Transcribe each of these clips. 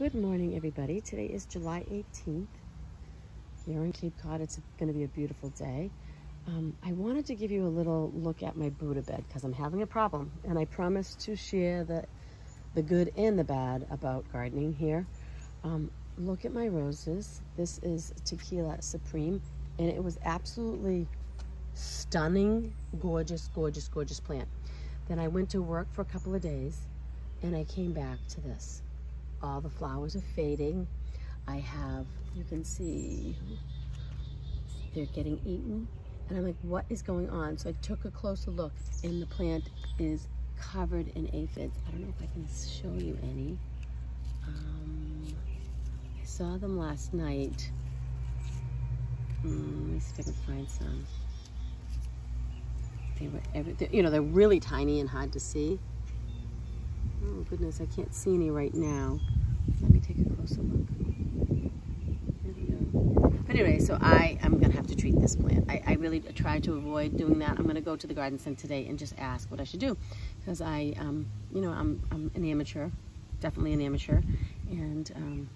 Good morning, everybody. Today is July 18th. Here in Cape Cod, it's going to be a beautiful day. I wanted to give you a little look at my Buddha bed because I'm having a problem, and I promised to share the good and the bad about gardening here. Look at my roses. This is Tequila Supreme, and it was absolutely stunning, gorgeous, gorgeous, gorgeous plant. Then I went to work for a couple of days, and I came back to this. All the flowers are fading. You can see they're getting eaten. And I'm like, what is going on? So I took a closer look, and the plant is covered in aphids. I don't know if I can show you any. I saw them last night. Let me see if I can find some. They were they're really tiny and hard to see. Oh goodness, I can't see any right now. Let me take a closer look. There we go. But anyway, so I am gonna have to treat this plant. I really tried to avoid doing that. I'm gonna go to the garden center today and just ask what I should do, because I'm an amateur, definitely an amateur, and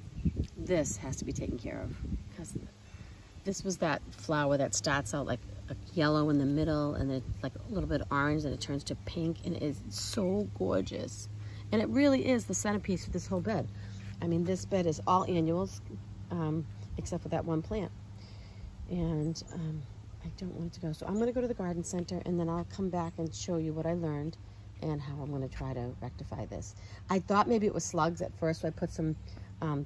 this has to be taken care of, because this was that flower that starts out like a yellow in the middle, and then like a little bit orange, and it turns to pink, and it's so gorgeous. And it really is the centerpiece of this whole bed. I mean, this bed is all annuals, except for that one plant. And I don't want it to go. So I'm going to go to the garden center, and then I'll come back and show you what I learned and how I'm going to try to rectify this. I thought maybe it was slugs at first, so I put some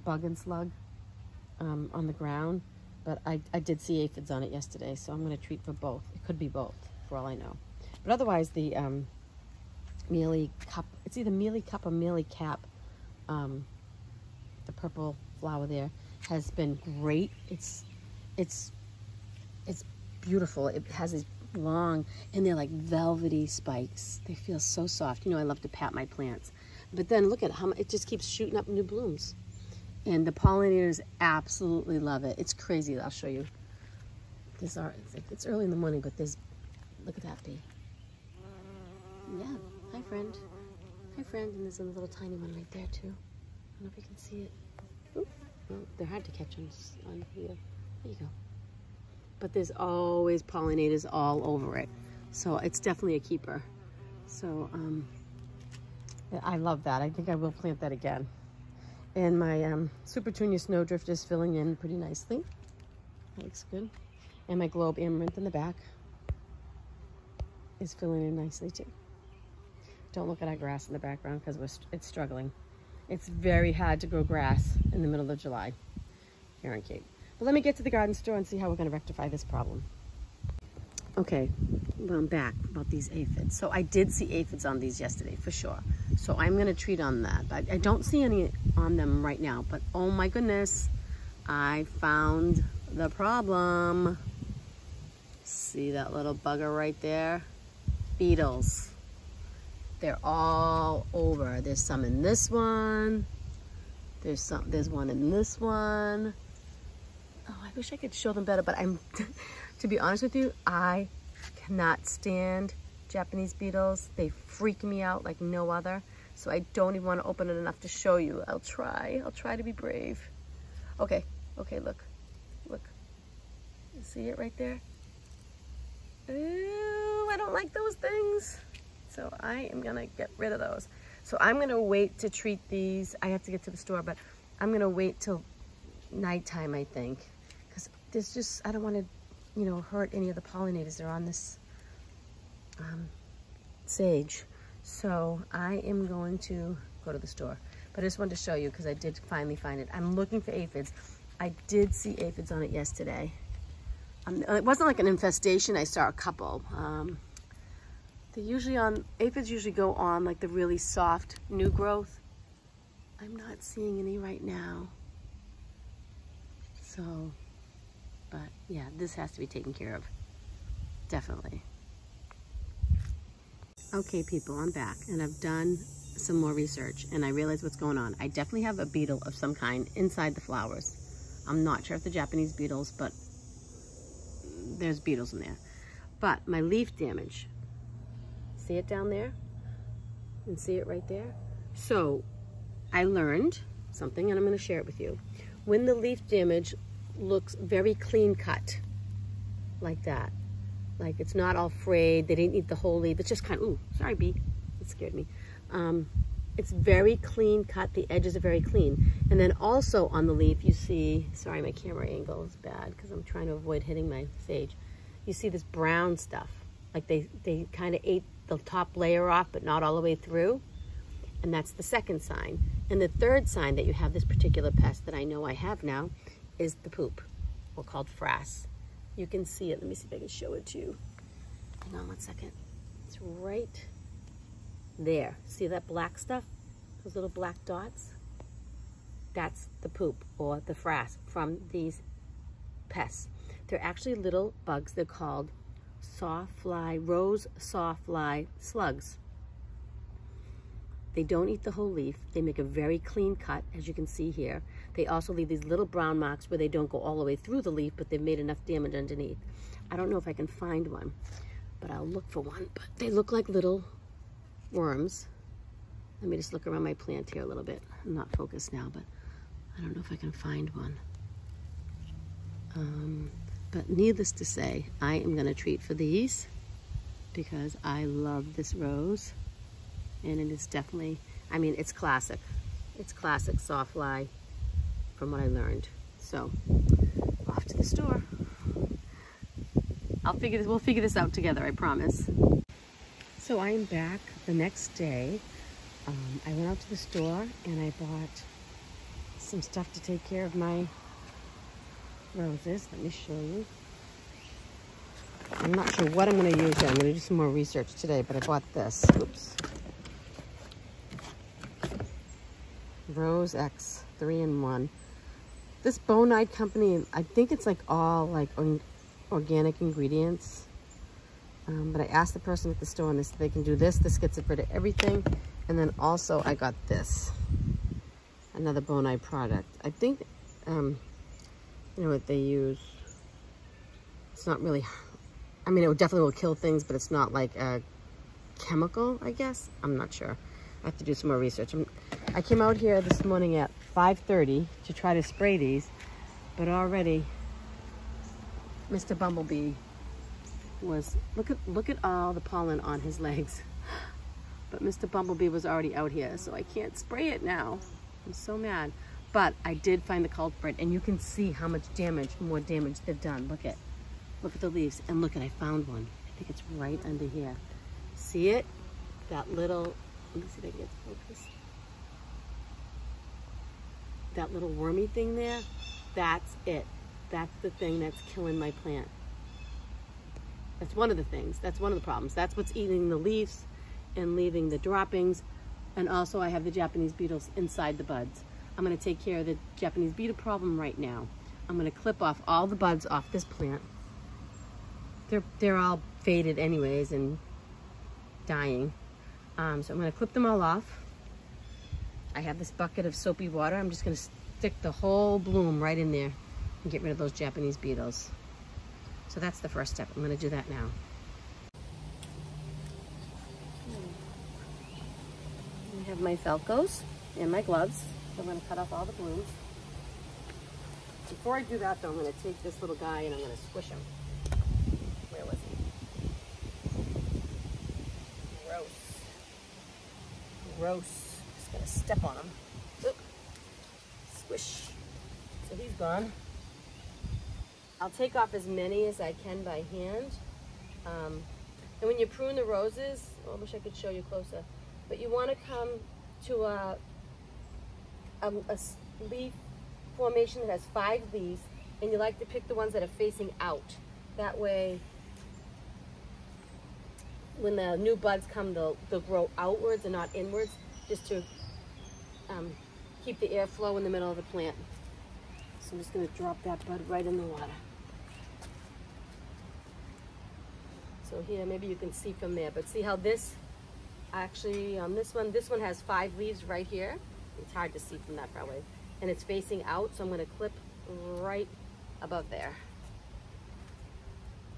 bug and slug on the ground. But I did see aphids on it yesterday, so I'm going to treat for both. It could be both, for all I know. But otherwise, the mealy cup, it's either mealy cup or mealy cap, the purple flower there, has been great. It's beautiful. It has these long, and they're like velvety spikes. They feel so soft. You know, I love to pat my plants. But then look at how it just keeps shooting up new blooms. And the pollinators absolutely love it. It's crazy. I'll show you. It's early in the morning, but look at that bee. Yeah. Hi, friend. Hi, friend. And there's a little tiny one right there, too. I don't know if you can see it. Oop. Well, they're hard to catch on here. There you go. But there's always pollinators all over it. So it's definitely a keeper. So I love that. I think I will plant that again. And my Super Tunia Snowdrift is filling in pretty nicely. That looks good. And my Globe Amaranth in the back is filling in nicely, too. Don't look at our grass in the background because it's struggling. It's very hard to grow grass in the middle of July here in Cape. But let me get to the garden store and see how we're going to rectify this problem. Okay, well, I'm back about these aphids. So I did see aphids on these yesterday for sure. So I'm going to treat on that. I don't see any on them right now, but oh my goodness, I found the problem. See that little bugger right there? Beetles. They're all over. There's some in this one. There's one in this one. Oh, I wish I could show them better, but to be honest with you, I cannot stand Japanese beetles. They freak me out like no other. So I don't even want to open it enough to show you. I'll try to be brave. Okay, look. You see it right there? Ooh, I don't like those things. So I am gonna get rid of those. So I'm gonna wait to treat these. I have to get to the store, but I'm gonna wait till nighttime, I think. Because there's just, I don't wanna, hurt any of the pollinators that are on this sage. So I am going to go to the store. But I just wanted to show you because I did finally find it. I'm looking for aphids. I did see aphids on it yesterday. It wasn't like an infestation. I saw a couple. Aphids usually go on like the really soft new growth. I'm not seeing any right now. So, but yeah, this has to be taken care of. Definitely. Okay, people, I'm back, and I've done some more research, and I realized what's going on. I definitely have a beetle of some kind inside the flowers. I'm not sure if they're Japanese beetles, but there's beetles in there. But my leaf damage, see it down there? And see it right there? So I learned something, and I'm going to share it with you. When the leaf damage looks very clean cut, like that, like it's not all frayed, they didn't eat the whole leaf, it's just kind of, ooh, sorry bee, it scared me. It's very clean cut, the edges are very clean. And then also on the leaf you see, sorry my camera angle is bad because I'm trying to avoid hitting my sage. You see this brown stuff, like they kind of ate the top layer off but not all the way through. And that's the second sign. And the third sign that you have this particular pest that I know I have now is the poop, or called frass. You can see it, let me see if I can show it to you. Hang on one second. It's right there. See that black stuff? Those little black dots? That's the poop, or the frass, from these pests. They're actually little bugs. They're called sawfly, rose sawfly slugs. They don't eat the whole leaf. They make a very clean cut, as you can see here. They also leave these little brown marks where they don't go all the way through the leaf, but they've made enough damage underneath. I don't know if I can find one, but I'll look for one. But they look like little worms. Let me just look around my plant here a little bit. I'm not focused now, but I don't know if I can find one. But needless to say, I am going to treat for these because I love this rose. And it is definitely, I mean, it's classic. It's classic sawfly from what I learned. So, off to the store. We'll figure this out together, I promise. So I am back the next day. I went out to the store and I bought some stuff to take care of my roses. Let me show you. I'm not sure what I'm going to use yet. I'm going to do some more research today, but I bought this. Oops. Rose X 3-in-1. This Bonide company, I think it's like all like organic ingredients. But I asked the person at the store and they said they can do this. This gets rid of everything. And then also I got this, another Bonide product. I think, you know what they use. It's not really, I mean, it definitely will kill things, but it's not like a chemical, I guess. I'm not sure. I have to do some more research. I came out here this morning at 5:30 to try to spray these, but already Mr. Bumblebee was, look at all the pollen on his legs. But Mr. Bumblebee was already out here, so I can't spray it now. I'm so mad. But I did find the culprit, and you can see how much damage, more damage they've done. Look at the leaves, and look, I found one. I think it's right under here. See it? That little, let me see if I can get focused. That little wormy thing there, that's it. That's the thing that's killing my plant. That's one of the things. That's one of the problems. That's what's eating the leaves and leaving the droppings. And also I have the Japanese beetles inside the buds. I'm going to take care of the Japanese beetle problem right now. I'm going to clip off all the buds off this plant. They're all faded anyways and dying. So I'm going to clip them all off. I have this bucket of soapy water. I'm just going to stick the whole bloom right in there and get rid of those Japanese beetles. So that's the first step. I'm going to do that now. I have my Falcos and my gloves. So I'm going to cut off all the blooms. Before I do that though, I'm going to take this little guy and I'm going to squish him. Where was he? Gross. Gross. Just going to step on him. Oop. Squish. So he's gone. I'll take off as many as I can by hand. And when you prune the roses, oh, I wish I could show you closer, but you want to come to a leaf formation that has 5 leaves, and you like to pick the ones that are facing out. That way, when the new buds come, they'll grow outwards and not inwards, just to keep the airflow in the middle of the plant. So I'm just going to drop that bud right in the water. So here, maybe you can see from there, but see how this, actually on this one has 5 leaves right here. It's hard to see from that far away. And it's facing out, so I'm going to clip right above there.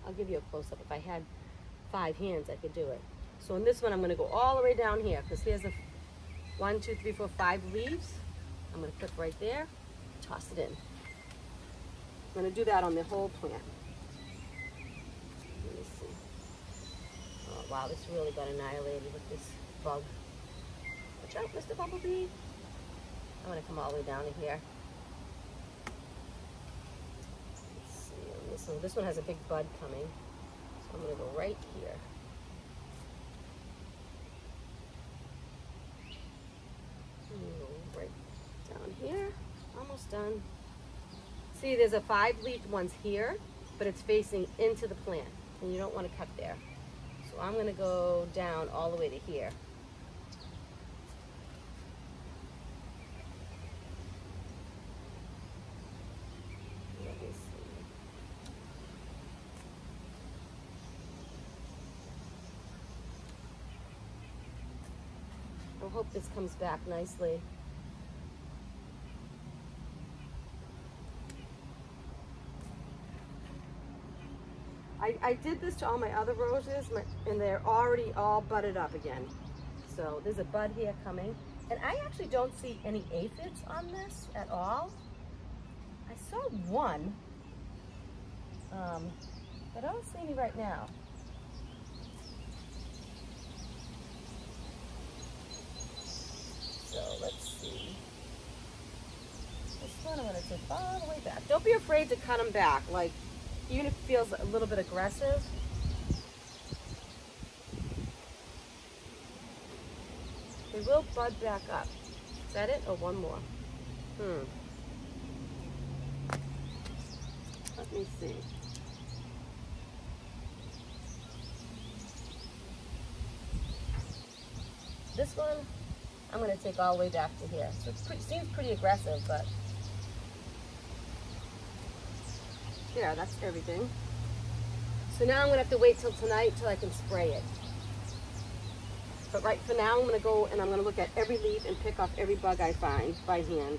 I'll give you a close-up. If I had 5 hands, I could do it. So in this one, I'm going to go all the way down here, because here's the 1, 2, 3, 4, 5 leaves. I'm I'm going to click right there, toss it in. I'm going to do that on the whole plant. Let me see. Oh wow, this really got annihilated with this bug. Watch out, Mr. Bumblebee. I'm going to come all the way down to here. Let's see, this one has a big bud coming. So I'm going to go right here. Right down here, almost done. See, there's a 5-leaf one's here, but it's facing into the plant, and you don't want to cut there. So I'm going to go down all the way to here. Let me see. I hope this comes back nicely. I did this to all my other roses, and they're already all budded up again. So there's a bud here coming. And I actually don't see any aphids on this at all. I saw one, but I don't see any right now. So let's see. This one I'm going to take all the way back. Don't be afraid to cut them back. Like, even if it feels a little bit aggressive. They will bud back up. Is that it? Or one more? Let me see. This one, I'm going to take all the way back to here. So it seems pretty aggressive, but there, that's everything. So now I'm going to have to wait till tonight till I can spray it. But right for now, I'm going to go and I'm going to look at every leaf and pick off every bug I find by hand.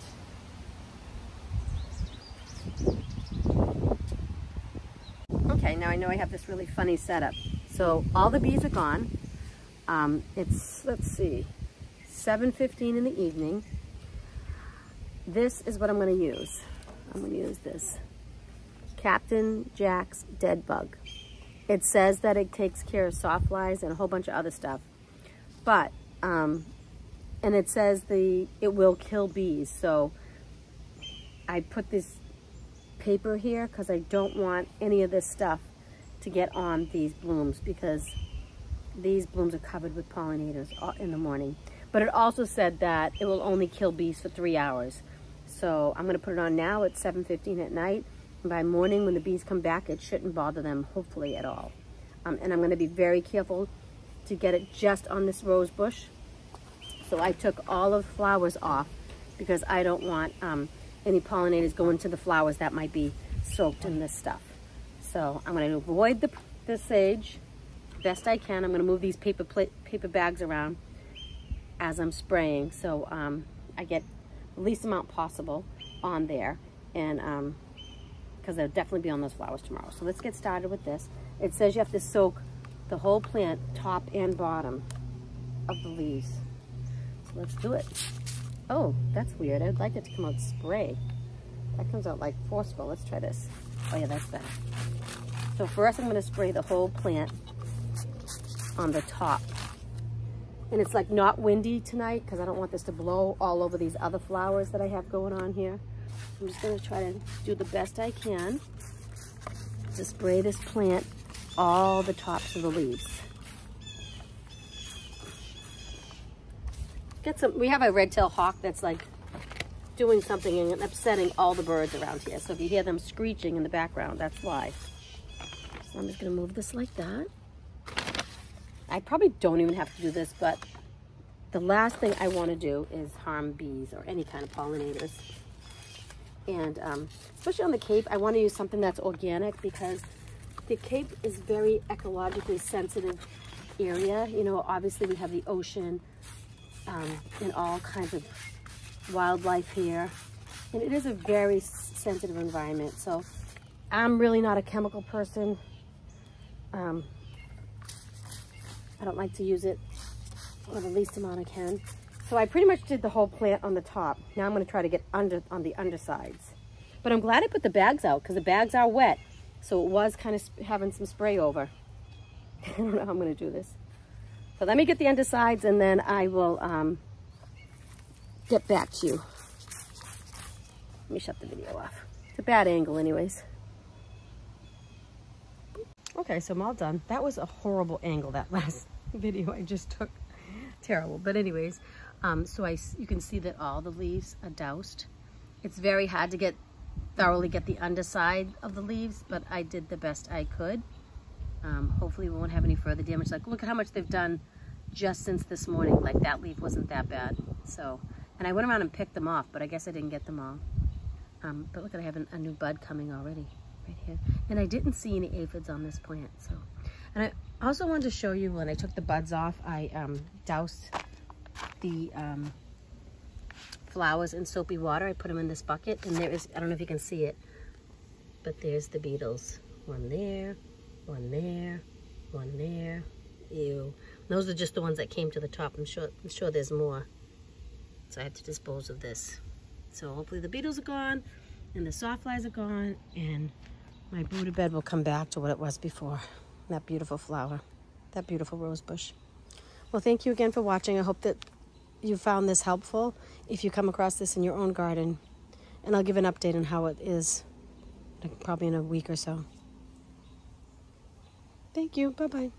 Okay, now I know I have this really funny setup. So all the bees are gone. It's, let's see, 7:15 in the evening. This is what I'm going to use. I'm going to use this Captain Jack's Dead Bug. It says that it takes care of sawflies and a whole bunch of other stuff. But, and it says it will kill bees. So I put this paper here because I don't want any of this stuff to get on these blooms, because these blooms are covered with pollinators in the morning. But it also said that it will only kill bees for 3 hours. So I'm going to put it on now at 7:15 at night. And by morning, when the bees come back, it shouldn't bother them, hopefully, at all. And I'm going to be very careful to get it just on this rose bush. So I took all of the flowers off because I don't want any pollinators going to the flowers that might be soaked in this stuff. So I'm going to avoid the sage best I can. I'm going to move these paper bags around as I'm spraying, so I get the least amount possible on there, and because they'll definitely be on those flowers tomorrow. So let's get started with this. It says you have to soak the whole plant, top and bottom of the leaves. So let's do it. Oh, that's weird. I'd like it to come out spray. That comes out like forceful. Let's try this. Oh yeah, that's better. So first I'm going to spray the whole plant on the top. And it's like not windy tonight because I don't want this to blow all over these other flowers that I have going on here. I'm just going to try to do the best I can to spray this plant all the tops of the leaves. We have a red-tailed hawk that's like doing something and upsetting all the birds around here. So if you hear them screeching in the background, that's why. So I'm just going to move this like that. I probably don't even have to do this, but the last thing I want to do is harm bees or any kind of pollinators. And especially on the Cape, I want to use something that's organic because the Cape is very ecologically sensitive area. You know, obviously we have the ocean and all kinds of wildlife here. And it is a very sensitive environment. So I'm really not a chemical person. I don't like to use it or the least amount I can. So I pretty much did the whole plant on the top. Now I'm going to try to get under on the undersides. But I'm glad I put the bags out because the bags are wet. So it was kind of having some spray over. I don't know how I'm going to do this. So let me get the undersides and then I will get back to you. Let me shut the video off. It's a bad angle anyways. Okay, so I'm all done. That was a horrible angle, that last video I just took. Terrible. But anyways, you can see that all the leaves are doused. It's very hard to thoroughly get the underside of the leaves, but I did the best I could. Hopefully we won't have any further damage. Like, look at how much they've done just since this morning. Like, that leaf wasn't that bad. So, and I went around and picked them off, but I guess I didn't get them all. But look, I have a new bud coming already right here. And I didn't see any aphids on this plant. So, and I also wanted to show you when I took the buds off, I doused the flowers in soapy water. I put them in this bucket, and there is, I don't know if you can see it, but there's the beetles. One there, one there, one there. Ew. Those are just the ones that came to the top. I'm sure there's more. So I had to dispose of this. So hopefully the beetles are gone, and the sawflies are gone, and my Buddha bed will come back to what it was before. That beautiful flower, that beautiful rose bush. Well, thank you again for watching. I hope that you found this helpful if you come across this in your own garden. And I'll give an update on how it is, probably in a week or so. Thank you. Bye-bye.